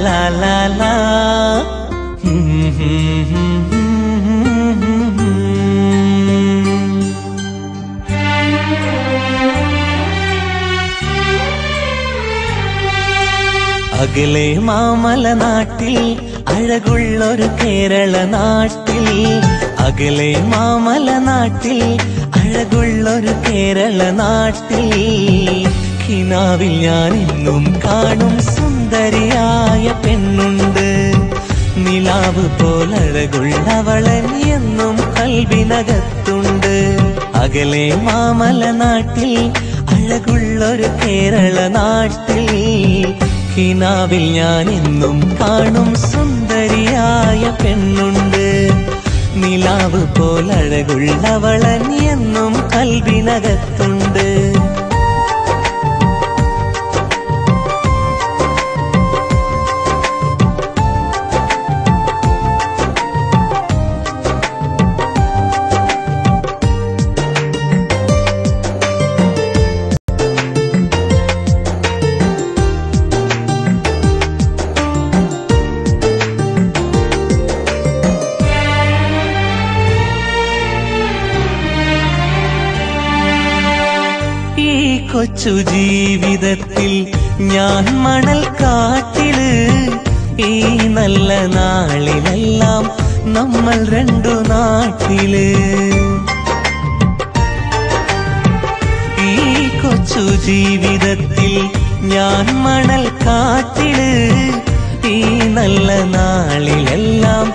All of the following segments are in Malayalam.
ലാ ലാ ലാ. അകലെ മാമല നാട്ടിൽ അഴകുള്ളൊരു കേരള നാട്ടിൽ, അകലെ മാമല നാട്ടിൽ അഴകുള്ളൊരു കേരള നാട്ടിൽ, കിനാവിൽ ഞാൻ ഇന്നും കാണും സുന്ദരിയായ പെണ്ണുണ്ട്. നിലാവ് പോലഴകുള്ളവളൻ എന്നും കൽവിനകത്തുണ്ട്. അകലെ മാമല നാട്ടിൽ അഴകുള്ളൊരു കേരള നാട്ടിൽ, കിനാവിൽ ഞാൻ എന്നും കാണും സുന്ദരിയായ പെണ്ണുണ്ട്. നിലാവ് പോലഴകുള്ളവളൻ എന്നും കൽവിനകത്തുണ്ട്. കൊച്ചു ജീവിതത്തിൽ ഞാൻ മണൽ കാട്ടില്, ഈ നല്ല നാളിലെല്ലാം നമ്മൾ രണ്ടു നാട്ടില്. ഈ കൊച്ചു ജീവിതത്തിൽ ഞാൻ മണൽ കാട്ടില്, ഈ നല്ല നാളിലെല്ലാം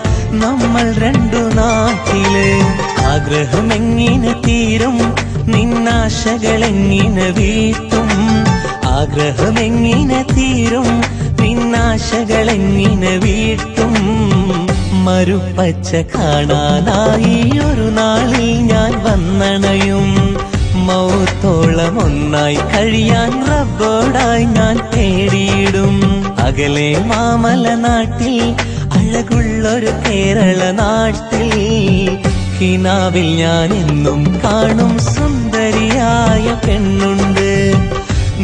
നമ്മൾ രണ്ടു നാട്ടില്. ആഗ്രഹമെങ്ങനെ തീരും, നിന്നാശകളെങ്ങനെ വീട്ടും, ആഗ്രഹമെങ്ങനെ തീരും, നിന്നാശകളെങ്ങനെ വീട്ടും. മരുപ്പച്ച കാണാനായി ഒരു നാളിൽ ഞാൻ വന്നണയും, മൗത്തോളം ഒന്നായി കഴിയാൻ റബ്ബോടായി ഞാൻ തേടിയിടും. അകലെ മാമല നാട്ടിൽ അഴകുള്ളൊരു കേരള നാട്ടിൽ, കിനാവിൽ ഞാൻ എന്നും കാണും സുന്ദരിയായ പെണ്ണുണ്ട്.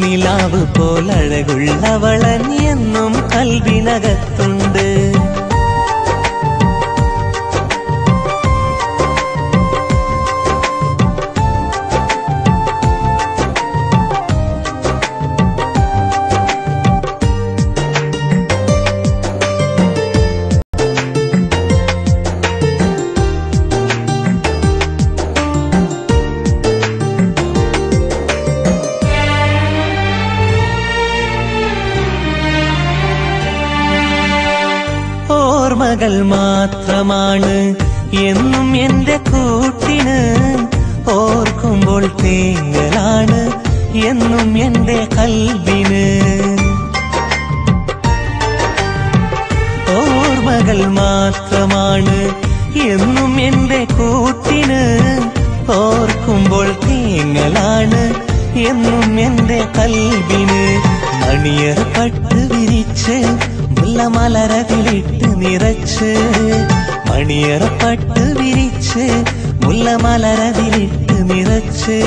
നിലാവ് പോലഴകുള്ളവളൻ എന്നും കൽവിനകത്തുണ്ട്. ഓർമ്മകൾ മാത്രമാണ് എന്നും എന്റെ കൂട്ടിന്, ഓർക്കുമ്പോൾ തേങ്ങലാണ് എന്നും എന്റെ കൽവിന്. ഓർമ്മകൾ മാത്രമാണ് എന്നും എന്റെ കൂട്ടിന്, ഓർക്കുമ്പോൾ തേങ്ങലാണ് എന്നും എന്റെ കൽവിന്. മണിയർ പട്ട് വിരിച്ച് മുല്ലമലരതിലിട്ട് നിറച്ച്, മണിയറ പട്ട് വിരിച്ച് മുല്ലമലരതിലിട്ട് നിറച്ച്,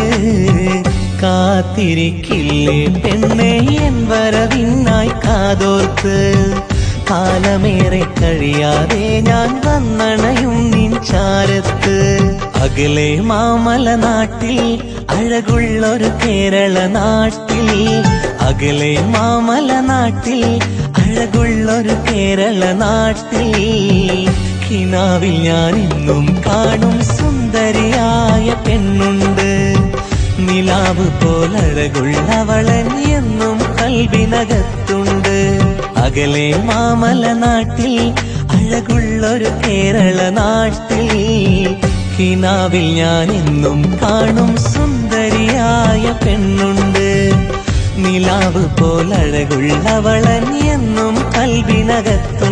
കാത്തിരിക്കില്ലേ പെണ്ണെ എൻ വരവിനായി കാതോർത്ത്. കാലമേറെ കഴിയാതെ ഞാൻ വന്നണയും നിൻ ചാരത്ത്. അകലെ മാമല നാട്ടിൽ അഴകുള്ളൊരു കേരള നാട്ടിൽ, അകലെ മാമല നാട്ടിൽ അഴകുള്ളൊരു കേരള നാട്ടിൽ, കിനാവിൽ ഞാൻ ഇന്നും കാണും സുന്ദരിയായ പെണ്ണുണ്ട്. നിലാവ് പോലഴകുള്ളവളൻ എന്നും കൽവിനകത്തുണ്ട്. അകലെ മാമല നാട്ടിൽ അഴകുള്ളൊരു കേരള നാട്ടിൽ, കിനാവിൽ ഞാൻ എന്നും കാണും സുന്ദരിയായ പെണ്ണുണ്ട്. നിലാവ് പോലഴകുള്ളവളൻ എന്നും കൽവിനകത്തുണ്ട്.